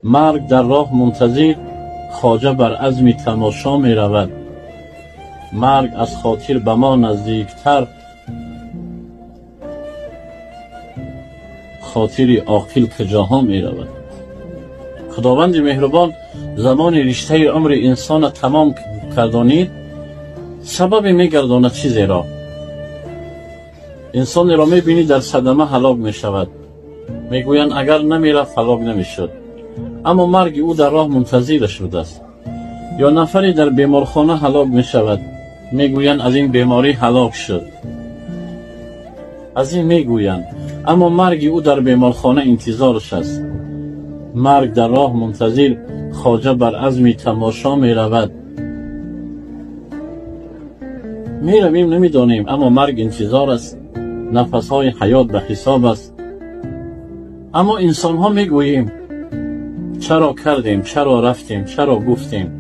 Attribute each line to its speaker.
Speaker 1: مرگ در راه منتظر، خواجه بر عزم تماشا می رود. مرگ از خاطر به ما نزدیکتر، خاطر عاقل که جاها می رود. خداوند مهربان زمان رشته عمر انسان تمام کردانید، سبب می گرداند چیزی را. انسان را می بینی در صدمه هلاک می شود، می گویند اگر نمی رفت هلاک نمی شد، اما مرگ او در راه منتظر شده است. یا نفری در بیمارخانه هلاک می شود، می گویند از این بیماری هلاک شد، از این می گویند، اما مرگ او در بیمارخانه انتظارش است. مرگ در راه منتظر، خواجه بر عزم تماشا می رود. می رویم نمی دانیم، اما مرگ انتظار است. نفس های حیات به حساب است. اما انسان ها می گوییم چرا کردیم، چرا رفتیم، چرا گفتیم.